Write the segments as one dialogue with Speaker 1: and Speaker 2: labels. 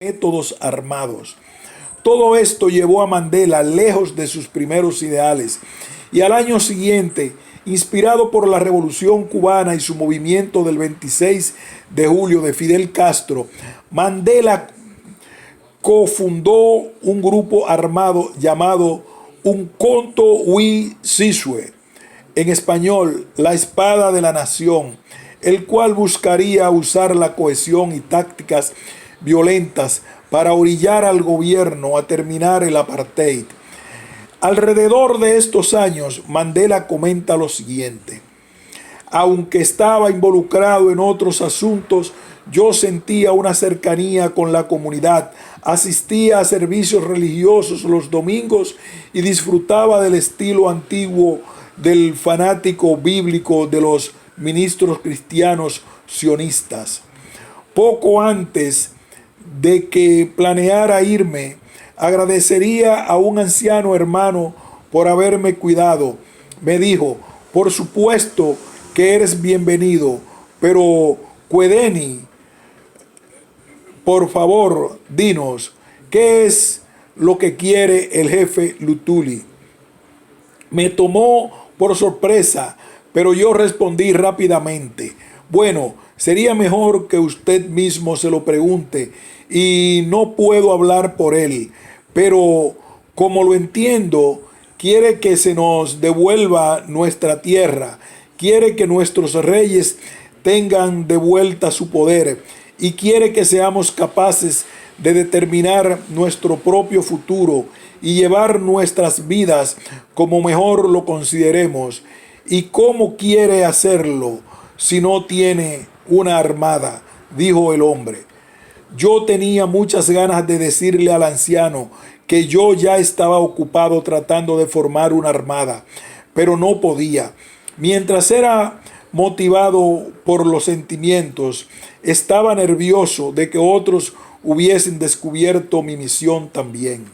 Speaker 1: métodos armados. Todo esto llevó a Mandela lejos de sus primeros ideales y al año siguiente, inspirado por la Revolución Cubana y su movimiento del 26 de julio de Fidel Castro, Mandela cofundó un grupo armado llamado Umkhonto We Sizwe, en español, la espada de la nación, el cual buscaría usar la cohesión y tácticas violentas para orillar al gobierno a terminar el apartheid. Alrededor de estos años, Mandela comenta lo siguiente: aunque estaba involucrado en otros asuntos, yo sentía una cercanía con la comunidad, asistía a servicios religiosos los domingos y disfrutaba del estilo antiguo del fanático bíblico de los ministros cristianos sionistas. Poco antes de que planeara irme, agradecería a un anciano hermano por haberme cuidado. Me dijo: por supuesto que eres bienvenido, pero Kwedeni, por favor, dinos, ¿qué es lo que quiere el jefe Luthuli? Me tomó por sorpresa, pero yo respondí rápidamente: bueno, sería mejor que usted mismo se lo pregunte y no puedo hablar por él, pero como lo entiendo, quiere que se nos devuelva nuestra tierra, quiere que nuestros reyes tengan de vuelta su poder y quiere que seamos capaces de determinar nuestro propio futuro y llevar nuestras vidas como mejor lo consideremos. ¿Y cómo quiere hacerlo si no tiene una armada?, dijo el hombre. Yo tenía muchas ganas de decirle al anciano que yo ya estaba ocupado tratando de formar una armada, pero no podía. Mientras era motivado por los sentimientos, estaba nervioso de que otros hubiesen descubierto mi misión también.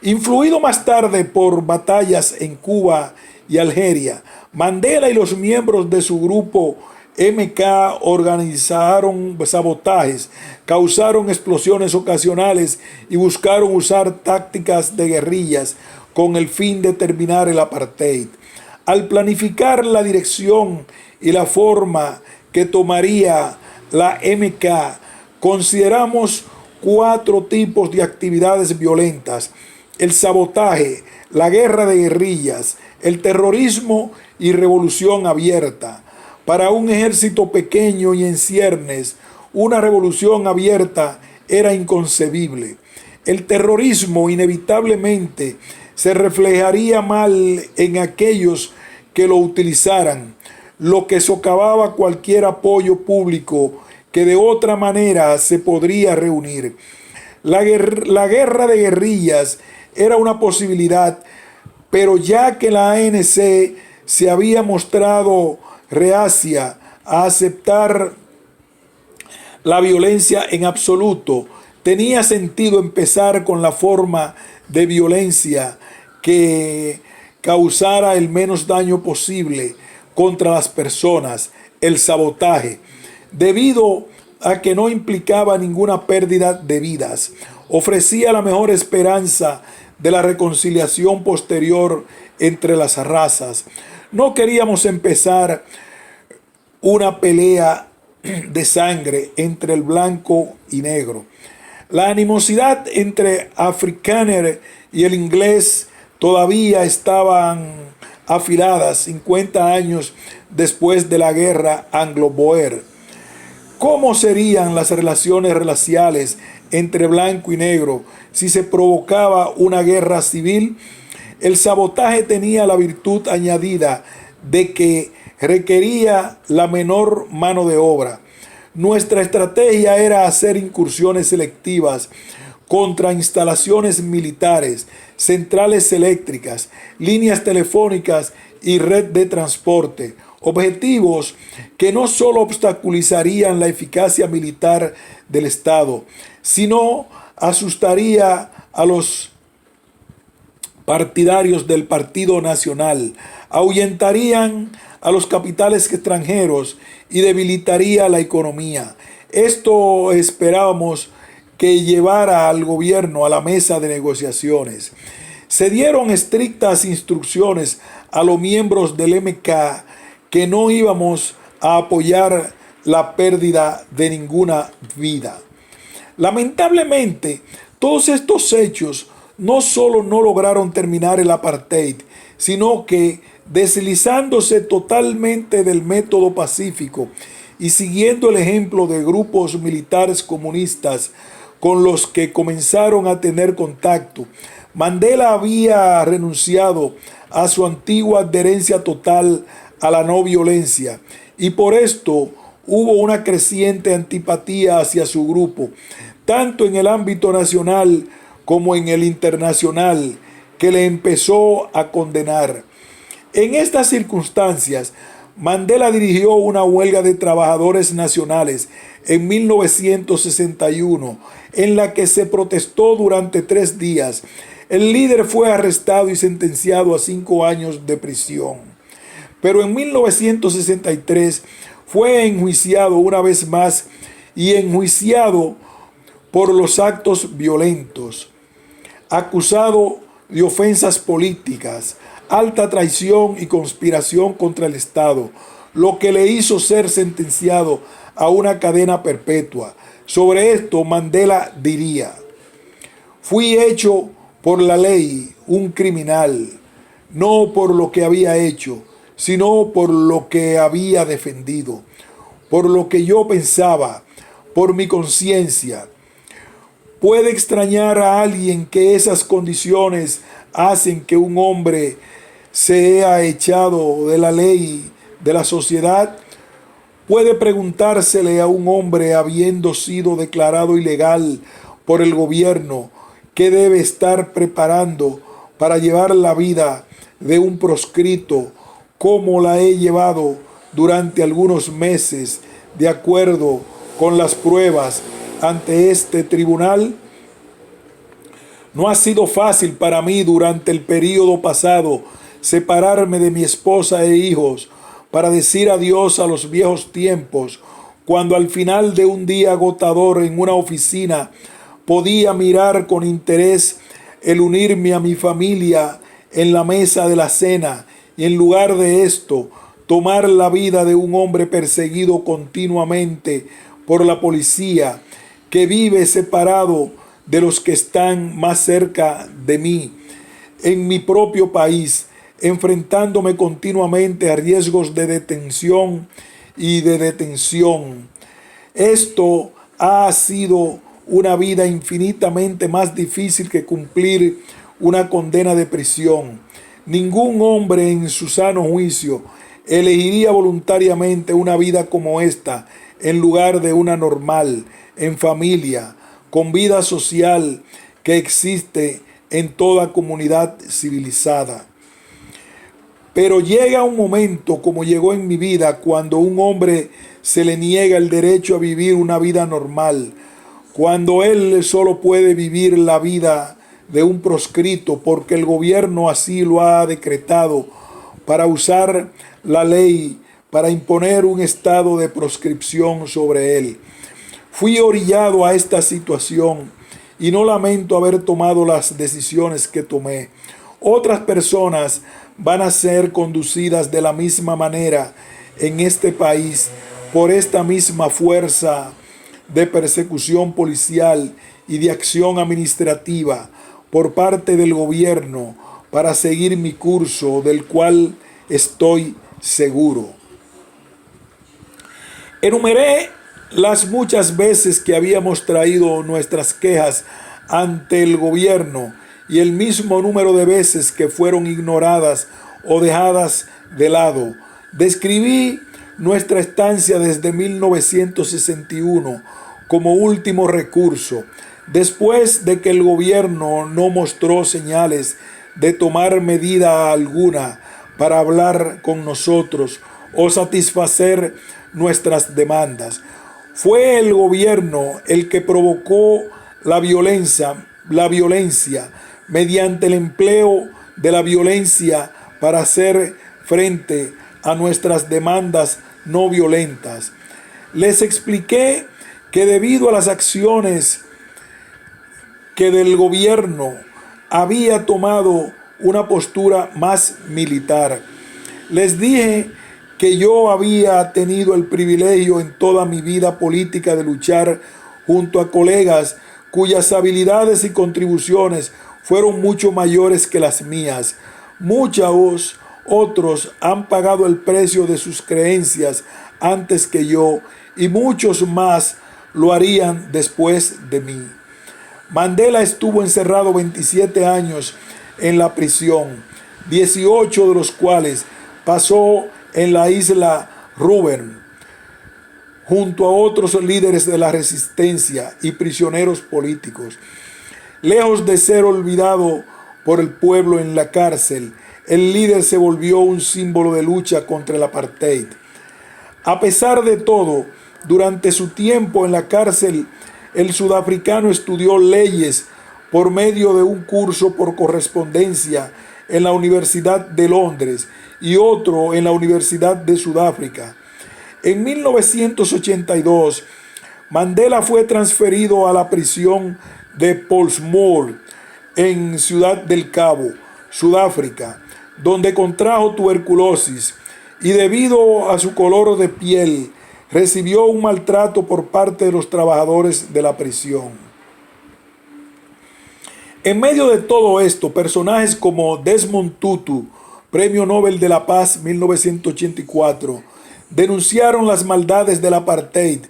Speaker 1: Influido más tarde por batallas en Cuba y Algeria, Mandela y los miembros de su grupo MK organizaron sabotajes, causaron explosiones ocasionales y buscaron usar tácticas de guerrillas con el fin de terminar el apartheid. Al planificar la dirección y la forma que tomaría la MK, consideramos 4 tipos de actividades violentas: el sabotaje, la guerra de guerrillas, el terrorismo y revolución abierta. Para un ejército pequeño y en ciernes, una revolución abierta era inconcebible. El terrorismo inevitablemente se reflejaría mal en aquellos que lo utilizaran, lo que socavaba cualquier apoyo público que de otra manera se podría reunir. La guerra de guerrillas era una posibilidad, pero ya que la ANC se había mostrado reacia a aceptar la violencia en absoluto, tenía sentido empezar con la forma de violencia que causara el menos daño posible contra las personas: el sabotaje, debido a que no implicaba ninguna pérdida de vidas. Ofrecía la mejor esperanza de la reconciliación posterior entre las razas. No queríamos empezar una pelea de sangre entre el blanco y negro. La animosidad entre Afrikaner y el inglés todavía estaban afiladas 50 años después de la guerra anglo-boer. ¿Cómo serían las relaciones raciales entre blanco y negro si se provocaba una guerra civil? El sabotaje tenía la virtud añadida de que requería la menor mano de obra. Nuestra estrategia era hacer incursiones selectivas contra instalaciones militares, centrales eléctricas, líneas telefónicas y red de transporte. Objetivos que no solo obstaculizarían la eficacia militar del Estado, sino asustaría a los partidarios del Partido Nacional, ahuyentarían a los capitales extranjeros y debilitaría la economía. Esto esperábamos que llevara al gobierno a la mesa de negociaciones. Se dieron estrictas instrucciones a los miembros del MK que no íbamos a apoyar la pérdida de ninguna vida. Lamentablemente, todos estos hechos no solo no lograron terminar el apartheid, sino que, deslizándose totalmente del método pacífico y siguiendo el ejemplo de grupos militares comunistas con los que comenzaron a tener contacto, Mandela había renunciado a su antigua adherencia total a la no violencia, y por esto hubo una creciente antipatía hacia su grupo, tanto en el ámbito nacional como en el internacional, que le empezó a condenar. En estas circunstancias, Mandela dirigió una huelga de trabajadores nacionales en 1961, en la que se protestó durante 3 días. El líder fue arrestado y sentenciado a 5 años de prisión. Pero en 1963 fue enjuiciado una vez más y enjuiciado por los actos violentos, acusado de ofensas políticas, alta traición y conspiración contra el Estado, lo que le hizo ser sentenciado a una cadena perpetua. Sobre esto, Mandela diría: fui hecho por la ley un criminal, no por lo que había hecho, sino por lo que había defendido, por lo que yo pensaba, por mi conciencia. ¿Puede extrañar a alguien que esas condiciones hacen que un hombre sea echado de la ley de la sociedad? ¿Puede preguntársele a un hombre habiendo sido declarado ilegal por el gobierno qué debe estar preparando para llevar la vida de un proscrito como la he llevado durante algunos meses de acuerdo con las pruebas ante este tribunal? No ha sido fácil para mí durante el periodo pasado separarme de mi esposa e hijos para decir adiós a los viejos tiempos, cuando al final de un día agotador en una oficina podía mirar con interés el unirme a mi familia en la mesa de la cena y, en lugar de esto, tomar la vida de un hombre perseguido continuamente por la policía, que vive separado de los que están más cerca de mí, en mi propio país, enfrentándome continuamente a riesgos de detención y de detención. Esto ha sido una vida infinitamente más difícil que cumplir una condena de prisión. Ningún hombre en su sano juicio elegiría voluntariamente una vida como esta en lugar de una normal, en familia, con vida social que existe en toda comunidad civilizada. Pero llega un momento, como llegó en mi vida, cuando a un hombre se le niega el derecho a vivir una vida normal, cuando él solo puede vivir la vida de un proscrito porque el gobierno así lo ha decretado, para usar la ley para imponer un estado de proscripción sobre él. Fui orillado a esta situación y no lamento haber tomado las decisiones que tomé. Otras personas van a ser conducidas de la misma manera en este país por esta misma fuerza de persecución policial y de acción administrativa por parte del gobierno para seguir mi curso, del cual estoy seguro. Enumeré las muchas veces que habíamos traído nuestras quejas ante el gobierno y el mismo número de veces que fueron ignoradas o dejadas de lado. Describí nuestra estancia desde 1961 como último recurso, después de que el gobierno no mostró señales de tomar medida alguna para hablar con nosotros o satisfacer nuestras demandas. Fue el gobierno el que provocó la violencia mediante el empleo de la violencia para hacer frente a nuestras demandas no violentas. Les expliqué que debido a las acciones que del gobierno había tomado una postura más militar. Les dije que yo había tenido el privilegio en toda mi vida política de luchar junto a colegas cuyas habilidades y contribuciones fueron mucho mayores que las mías. Muchos otros han pagado el precio de sus creencias antes que yo, y muchos más lo harían después de mí. Mandela estuvo encerrado 27 años en la prisión, 18 de los cuales pasó en la isla Rubén, junto a otros líderes de la resistencia y prisioneros políticos. Lejos de ser olvidado por el pueblo en la cárcel, el líder se volvió un símbolo de lucha contra el apartheid. A pesar de todo, durante su tiempo en la cárcel, el sudafricano estudió leyes por medio de un curso por correspondencia en la Universidad de Londres y otro en la Universidad de Sudáfrica. En 1982, Mandela fue transferido a la prisión de Pollsmoor en Ciudad del Cabo, Sudáfrica, donde contrajo tuberculosis y debido a su color de piel recibió un maltrato por parte de los trabajadores de la prisión. En medio de todo esto, personajes como Desmond Tutu, Premio Nobel de la Paz 1984, denunciaron las maldades del apartheid,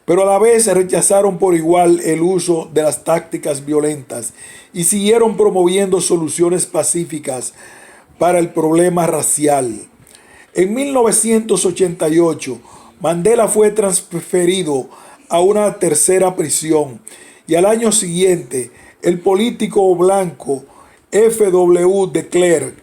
Speaker 1: pero a la vez rechazaron por igual el uso de las tácticas violentas y siguieron promoviendo soluciones pacíficas para el problema racial. En 1988, Mandela fue transferido a una tercera prisión y al año siguiente el político blanco F.W. de Klerk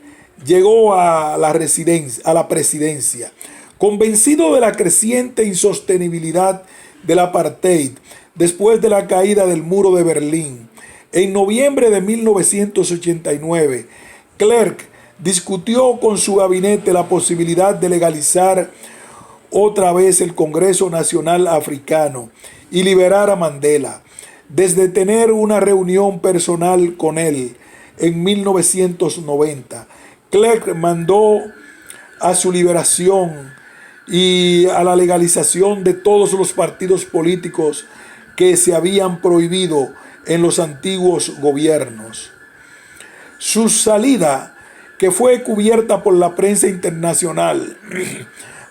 Speaker 1: llegó a la presidencia. Convencido de la creciente insostenibilidad del apartheid después de la caída del muro de Berlín, en noviembre de 1989, Klerk discutió con su gabinete la posibilidad de legalizar otra vez el Congreso Nacional Africano y liberar a Mandela. Desde tener una reunión personal con él en 1990, Klerk mandó a su liberación y a la legalización de todos los partidos políticos que se habían prohibido en los antiguos gobiernos. Su salida, que fue cubierta por la prensa internacional,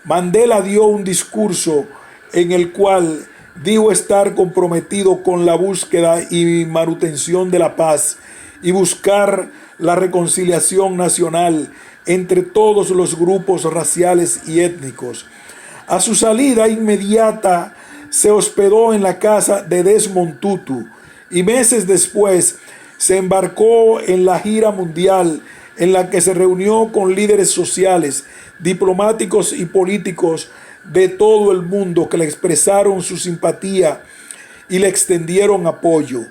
Speaker 1: Mandela dio un discurso en el cual dijo estar comprometido con la búsqueda y manutención de la paz y buscar la reconciliación nacional entre todos los grupos raciales y étnicos. A su salida inmediata se hospedó en la casa de Desmond Tutu y meses después se embarcó en la gira mundial en la que se reunió con líderes sociales, diplomáticos y políticos de todo el mundo que le expresaron su simpatía y le extendieron apoyo.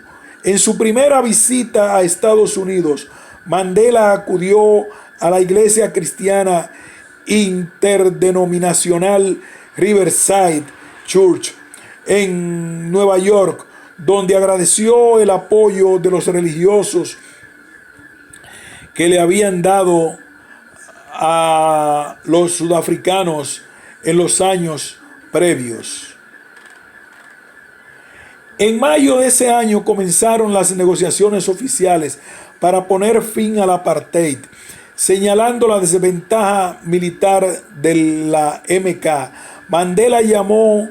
Speaker 1: En su primera visita a Estados Unidos, Mandela acudió a la iglesia cristiana interdenominacional Riverside Church en Nueva York, donde agradeció el apoyo de los religiosos que le habían dado a los sudafricanos en los años previos. En mayo de ese año comenzaron las negociaciones oficiales para poner fin al apartheid, señalando la desventaja militar de la MK. Mandela llamó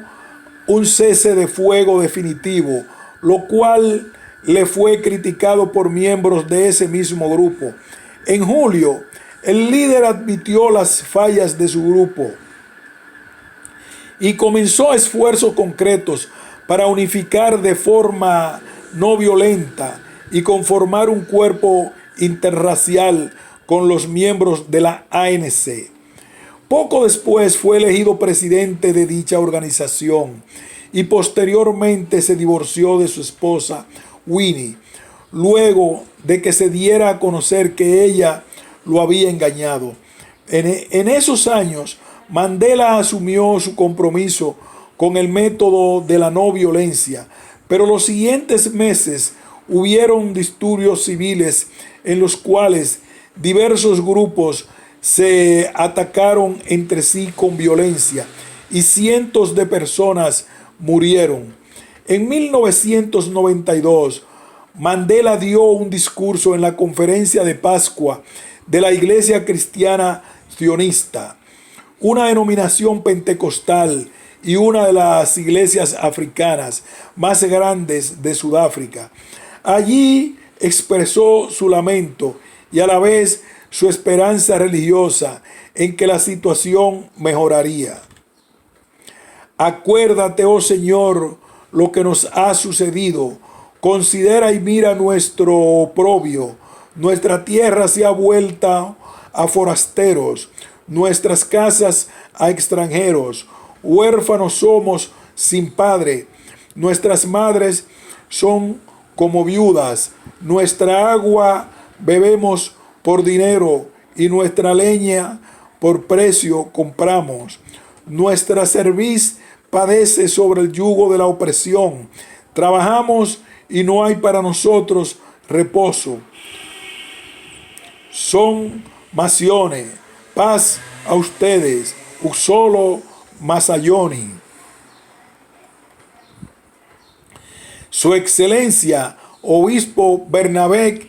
Speaker 1: un cese de fuego definitivo, lo cual le fue criticado por miembros de ese mismo grupo. En julio, el líder admitió las fallas de su grupo y comenzó esfuerzos concretos para unificar de forma no violenta y conformar un cuerpo interracial con los miembros de la ANC. Poco después fue elegido presidente de dicha organización y posteriormente se divorció de su esposa Winnie, luego de que se diera a conocer que ella lo había engañado. En esos años, Mandela asumió su compromiso con el método de la no violencia, pero los siguientes meses hubieron disturbios civiles en los cuales diversos grupos se atacaron entre sí con violencia y cientos de personas murieron. En 1992, Mandela dio un discurso en la conferencia de Pascua de la Iglesia Cristiana Sionista, una denominación pentecostal y una de las iglesias africanas más grandes de Sudáfrica. Allí expresó su lamento y a la vez su esperanza religiosa en que la situación mejoraría. Acuérdate, oh Señor, lo que nos ha sucedido. Considera y mira nuestro oprobio. Nuestra tierra se ha vuelto a forasteros, nuestras casas a extranjeros. Huérfanos somos sin padre. Nuestras madres son como viudas. Nuestra agua bebemos por dinero y nuestra leña por precio compramos. Nuestra cerviz padece sobre el yugo de la opresión. Trabajamos y no hay para nosotros reposo. Son Macione, paz a ustedes, Uxolo Masayoni. Su Excelencia, Obispo Bernabé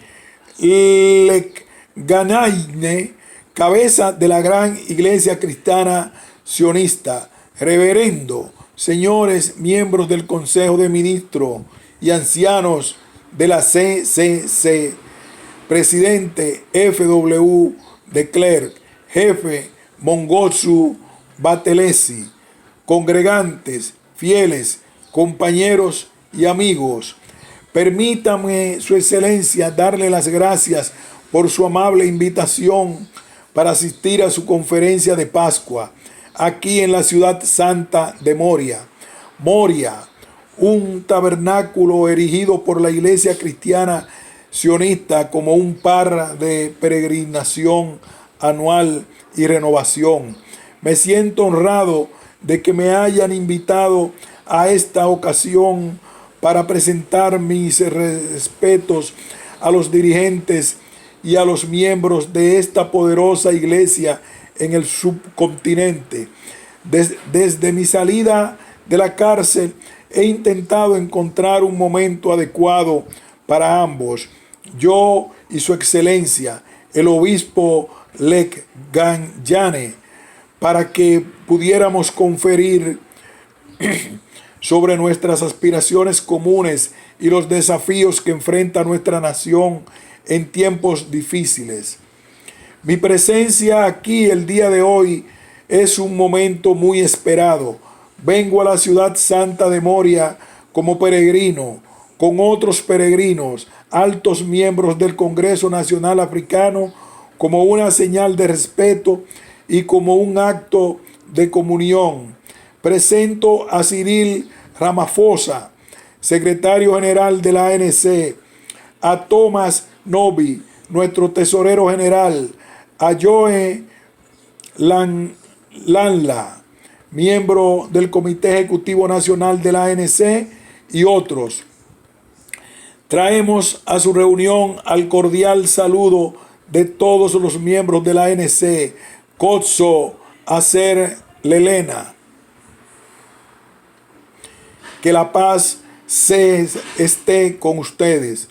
Speaker 1: Ganaine, cabeza de la gran Iglesia Cristiana Sionista, reverendo, señores miembros del Consejo de Ministros y ancianos de la CCC, presidente F.W. de Klerk, jefe Mongotsu Batelesi, congregantes, fieles, compañeros y amigos, permítame, Su Excelencia, darle las gracias por su amable invitación para asistir a su conferencia de Pascua, aquí en la ciudad santa de Moria. Moria, un tabernáculo erigido por la Iglesia Cristiana Sionista como un par de peregrinación anual y renovación. Me siento honrado de que me hayan invitado a esta ocasión para presentar mis respetos a los dirigentes y a los miembros de esta poderosa iglesia en el subcontinente. Desde mi salida de la cárcel he intentado encontrar un momento adecuado para ambos, yo y Su Excelencia, el obispo Lek Ganyane, para que pudiéramos conferir sobre nuestras aspiraciones comunes y los desafíos que enfrenta nuestra nación en tiempos difíciles. Mi presencia aquí el día de hoy es un momento muy esperado. Vengo a la ciudad santa de Moria como peregrino, con otros peregrinos, altos miembros del Congreso Nacional Africano, como una señal de respeto y como un acto de comunión. Presento a Cyril Ramaphosa, secretario general de la ANC, a Thomas Nobi, nuestro tesorero general, a Joe Lanla, miembro del Comité Ejecutivo Nacional de la ANC, y otros. Traemos a su reunión al cordial saludo de todos los miembros de la ANC, Kotso Acer Lelena. Que la paz esté con ustedes.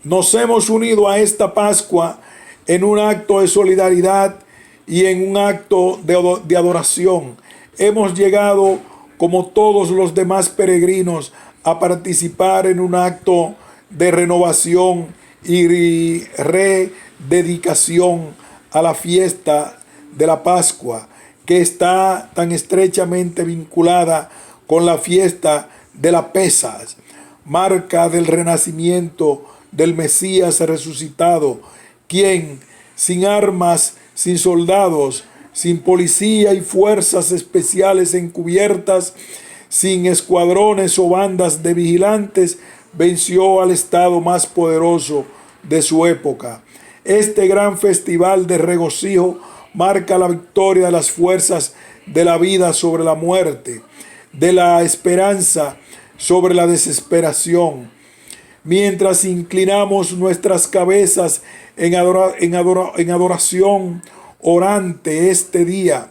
Speaker 1: Nos hemos unido a esta Pascua en un acto de solidaridad y en un acto de adoración. Hemos llegado, como todos los demás peregrinos, a participar en un acto de renovación y rededicación a la fiesta de la Pascua, que está tan estrechamente vinculada con la fiesta de la Pesas, marca del renacimiento del Mesías resucitado, quien, sin armas, sin soldados, sin policía y fuerzas especiales encubiertas, sin escuadrones o bandas de vigilantes, venció al estado más poderoso de su época. Este gran festival de regocijo marca la victoria de las fuerzas de la vida sobre la muerte, de la esperanza sobre la desesperación. mientras inclinamos nuestras cabezas en adoración orante este día.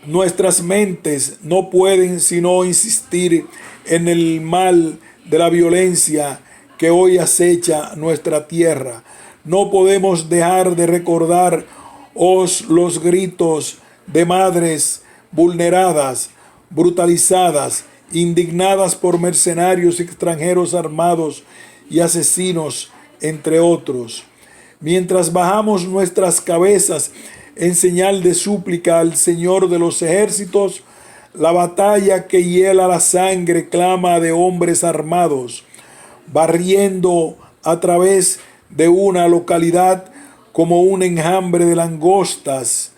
Speaker 1: Nuestras mentes no pueden sino insistir en el mal de la violencia que hoy acecha nuestra tierra. No podemos dejar de recordar los gritos de madres vulneradas, brutalizadas, indignadas por mercenarios extranjeros armados y asesinos, entre otros. Mientras bajamos nuestras cabezas en señal de súplica al Señor de los ejércitos, la batalla que hiela la sangre clama de hombres armados, barriendo a través de una localidad como un enjambre de langostas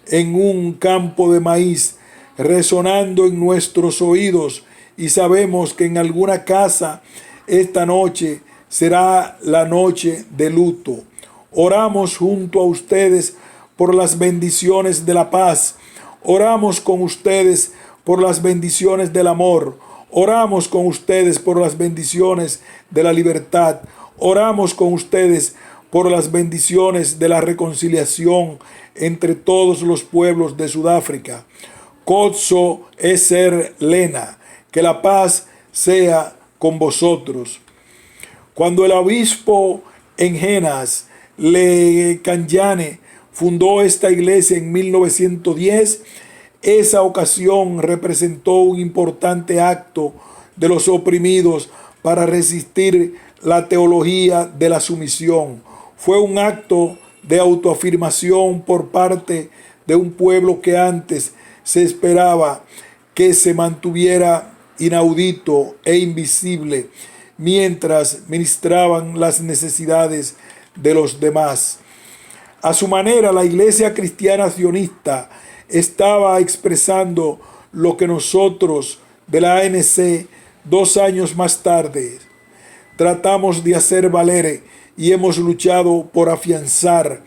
Speaker 1: en un campo de maíz, resonando en nuestros oídos, y sabemos que en alguna casa esta noche será la noche de luto. Oramos junto a ustedes por las bendiciones de la paz. Oramos con ustedes por las bendiciones del amor. Oramos con ustedes por las bendiciones de la libertad. Oramos con ustedes por las bendiciones de la reconciliación entre todos los pueblos de Sudáfrica. Kotso Eser Lena, que la paz sea con vosotros. Cuando el obispo Engenas Le Kanyane fundó esta iglesia en 1910, esa ocasión representó un importante acto de los oprimidos para resistir la teología de la sumisión. Fue un acto de autoafirmación por parte de un pueblo que antes se esperaba que se mantuviera inaudito e invisible mientras ministraban las necesidades de los demás. A su manera, la Iglesia Cristiana Sionista estaba expresando lo que nosotros de la ANC 2 años más tarde tratamos de hacer valer y hemos luchado por afianzar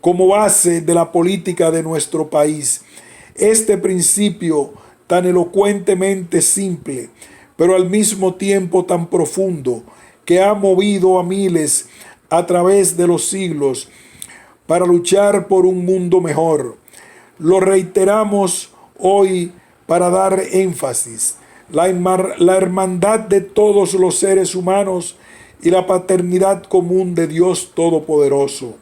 Speaker 1: como base de la política de nuestro país. Este principio tan elocuentemente simple, pero al mismo tiempo tan profundo, que ha movido a miles a través de los siglos para luchar por un mundo mejor. Lo reiteramos hoy para dar énfasis, la hermandad de todos los seres humanos y la paternidad común de Dios Todopoderoso.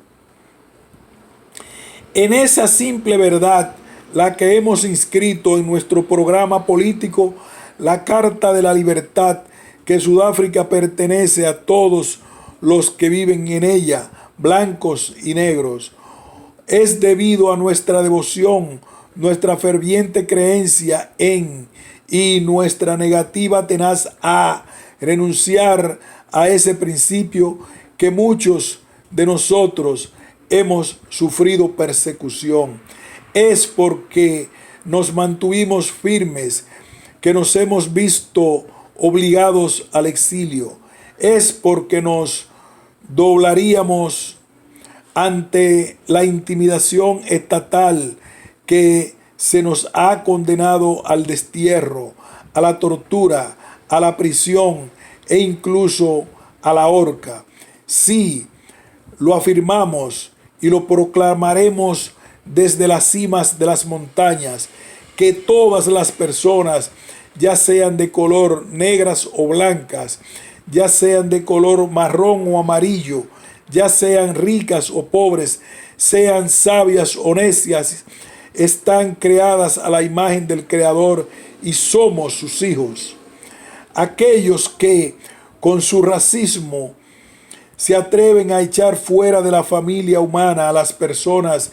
Speaker 1: En esa simple verdad, la que hemos inscrito en nuestro programa político, la Carta de la Libertad, que Sudáfrica pertenece a todos los que viven en ella, blancos y negros. Es debido a nuestra devoción, nuestra ferviente creencia en y nuestra negativa tenaz a renunciar a ese principio que muchos de nosotros hemos sufrido persecución. Es porque nos mantuvimos firmes que nos hemos visto obligados al exilio. Es porque nos doblaríamos ante la intimidación estatal que se nos ha condenado al destierro, a la tortura, a la prisión e incluso a la horca. Sí, lo afirmamos y lo proclamaremos desde las cimas de las montañas, que todas las personas, ya sean de color negras o blancas, ya sean de color marrón o amarillo, ya sean ricas o pobres, sean sabias o necias, están creadas a la imagen del Creador y somos sus hijos. Aquellos que con su racismo se atreven a echar fuera de la familia humana a las personas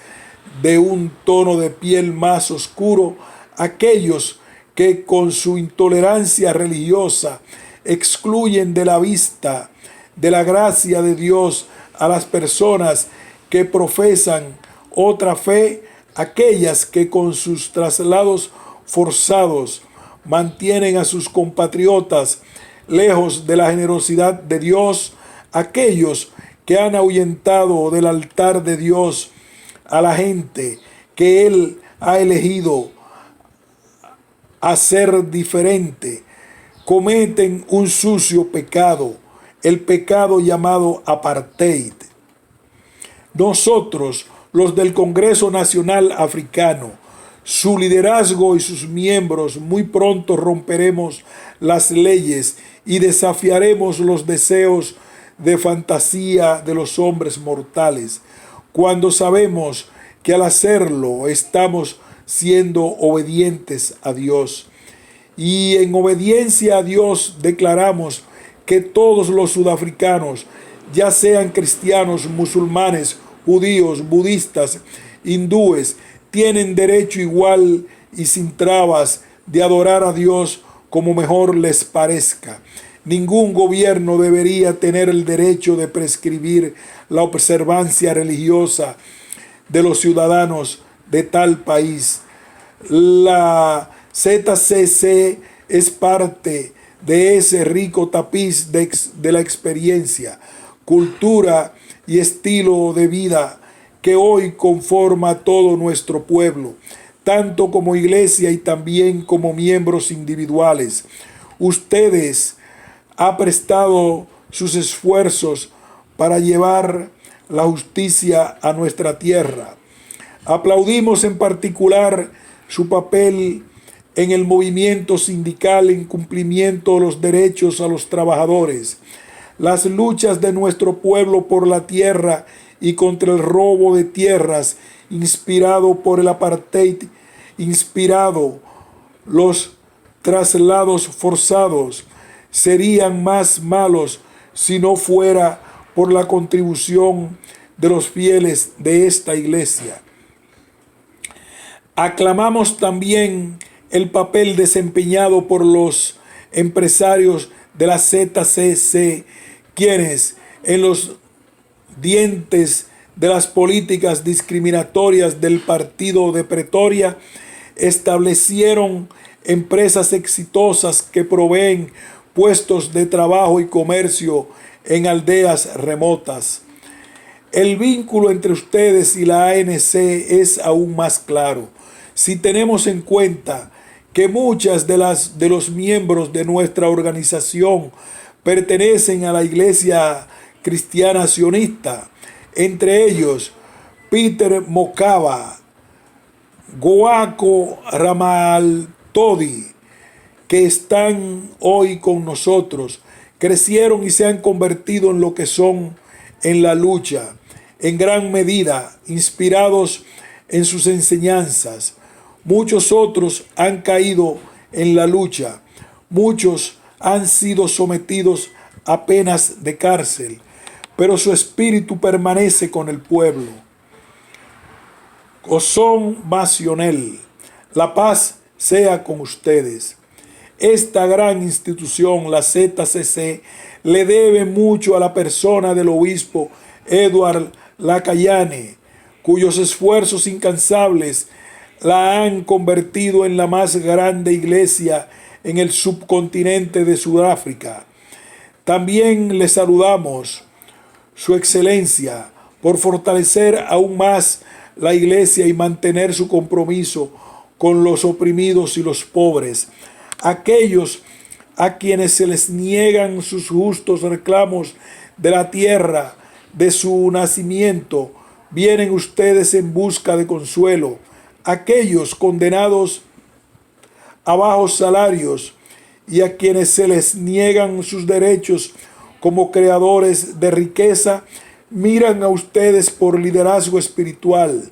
Speaker 1: de un tono de piel más oscuro, aquellos que con su intolerancia religiosa excluyen de la vista de la gracia de Dios a las personas que profesan otra fe, aquellas que con sus traslados forzados mantienen a sus compatriotas lejos de la generosidad de Dios, aquellos que han ahuyentado del altar de Dios a la gente que Él ha elegido a ser diferente, cometen un sucio pecado, el pecado llamado apartheid. Nosotros, los del Congreso Nacional Africano, su liderazgo y sus miembros, muy pronto romperemos las leyes y desafiaremos los deseos de fantasía de los hombres mortales, cuando sabemos que al hacerlo estamos siendo obedientes a Dios. Y en obediencia a Dios declaramos que todos los sudafricanos, ya sean cristianos, musulmanes, judíos, budistas, hindúes, tienen derecho igual y sin trabas de adorar a Dios como mejor les parezca. Ningún gobierno debería tener el derecho de prescribir la observancia religiosa de los ciudadanos de tal país. La ZCC es parte de ese rico tapiz de la experiencia, cultura y estilo de vida que hoy conforma todo nuestro pueblo, tanto como iglesia y también como miembros individuales. Ustedes han prestado sus esfuerzos para llevar la justicia a nuestra tierra. Aplaudimos en particular su papel en el movimiento sindical en cumplimiento de los derechos a los trabajadores, las luchas de nuestro pueblo por la tierra y contra el robo de tierras inspirado por el apartheid, los traslados forzados serían más malos si no fuera por la contribución de los fieles de esta iglesia. Aclamamos también el papel desempeñado por los empresarios de la ZCC, quienes en los dientes de las políticas discriminatorias del partido de Pretoria establecieron empresas exitosas que proveen puestos de trabajo y comercio en aldeas remotas. El vínculo entre ustedes y la ANC es aún más claro si tenemos en cuenta que muchas de los miembros de nuestra organización pertenecen a la Iglesia Cristiana Sionista, entre ellos Peter Mokaba, Goako Ramaltodi, que están hoy con nosotros, crecieron y se han convertido en lo que son en la lucha, en gran medida inspirados en sus enseñanzas. Muchos otros han caído en la lucha, muchos han sido sometidos a penas de cárcel, pero su espíritu permanece con el pueblo. Gozón Masionel, la paz sea con ustedes. Esta gran institución, la ZCC, le debe mucho a la persona del obispo Edward Lacayane, cuyos esfuerzos incansables la han convertido en la más grande iglesia en el subcontinente de Sudáfrica. También le saludamos, Su Excelencia, por fortalecer aún más la iglesia y mantener su compromiso con los oprimidos y los pobres, aquellos a quienes se les niegan sus justos reclamos de la tierra de su nacimiento. Vienen ustedes en busca de consuelo. Aquellos condenados a bajos salarios y a quienes se les niegan sus derechos como creadores de riqueza, miran a ustedes por liderazgo espiritual.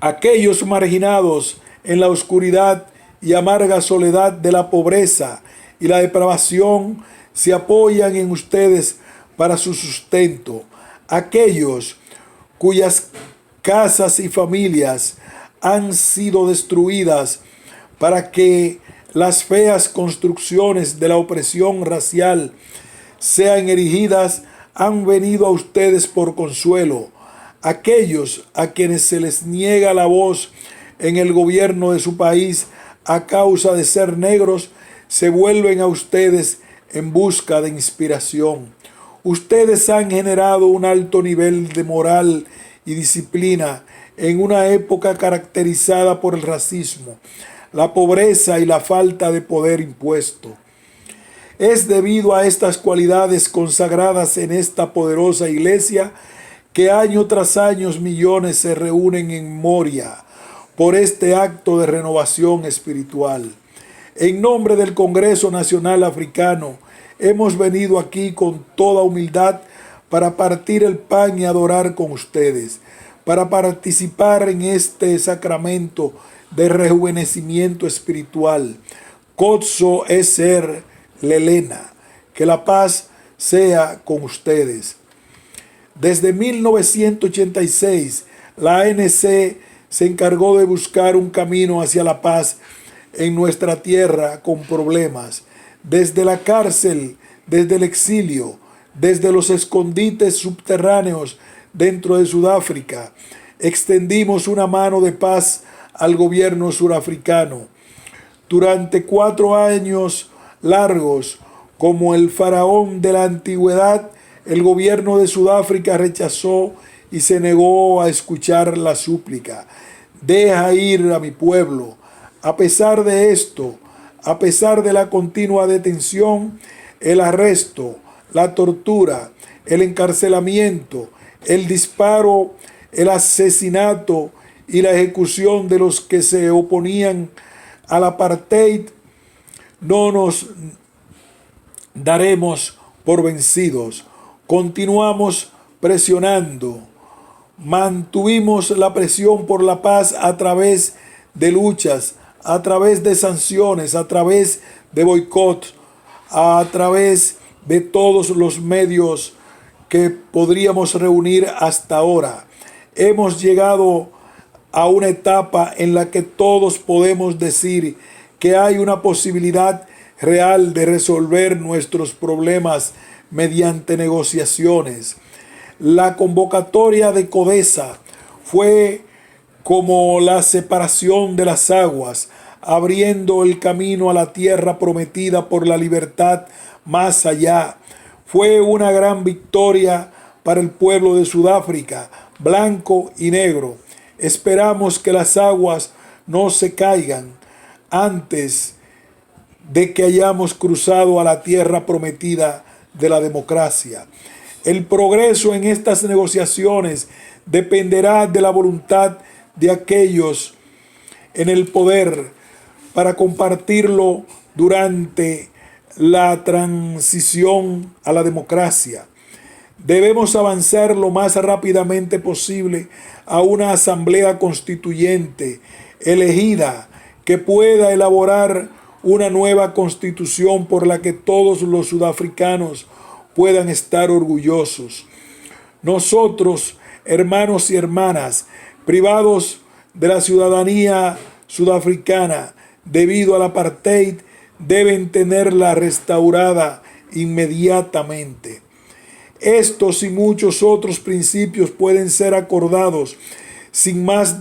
Speaker 1: Aquellos marginados en la oscuridad y amarga soledad de la pobreza y la depravación se apoyan en ustedes para su sustento. Aquellos cuyas casas y familias han sido destruidas para que las feas construcciones de la opresión racial sean erigidas, han venido a ustedes por consuelo. Aquellos a quienes se les niega la voz en el gobierno de su país a causa de ser negros, se vuelven a ustedes en busca de inspiración. Ustedes han generado un alto nivel de moral y disciplina en una época caracterizada por el racismo. la pobreza y la falta de poder impuesto. Es debido a estas cualidades consagradas en esta poderosa iglesia que año tras año millones se reúnen en Moria por este acto de renovación espiritual. En nombre del Congreso Nacional Africano, hemos venido aquí con toda humildad para partir el pan y adorar con ustedes, para participar en este sacramento de rejuvenecimiento espiritual. Kotso Eser Lelena, que la paz sea con ustedes. Desde 1986, la ANC se encargó de buscar un camino hacia la paz en nuestra tierra con problemas. Desde la cárcel, desde el exilio, desde los escondites subterráneos dentro de Sudáfrica, extendimos una mano de paz al gobierno surafricano. Durante 4 años largos, como el faraón de la antigüedad, el gobierno de Sudáfrica rechazó y se negó a escuchar la súplica. Deja ir a mi pueblo. A pesar de esto, a pesar de la continua detención, el arresto, la tortura, el encarcelamiento, el disparo, el asesinato y la ejecución de los que se oponían al apartheid, no nos daremos por vencidos. Continuamos presionando. Mantuvimos la presión por la paz a través de luchas, a través de sanciones, a través de boicot, a través de todos los medios que podríamos reunir hasta ahora. Hemos llegado a una etapa en la que todos podemos decir que hay una posibilidad real de resolver nuestros problemas mediante negociaciones. La convocatoria de Codesa fue como la separación de las aguas, abriendo el camino a la tierra prometida por la libertad más allá. Fue una gran victoria para el pueblo de Sudáfrica, blanco y negro. Esperamos que las aguas no se caigan antes de que hayamos cruzado a la tierra prometida de la democracia. El progreso en estas negociaciones dependerá de la voluntad de aquellos en el poder para compartirlo durante la transición a la democracia. Debemos avanzar lo más rápidamente posible a una asamblea constituyente elegida que pueda elaborar una nueva constitución por la que todos los sudafricanos puedan estar orgullosos. Nosotros, hermanos y hermanas, privados de la ciudadanía sudafricana debido al apartheid, deben tenerla restaurada inmediatamente. Estos y muchos otros principios pueden ser acordados sin más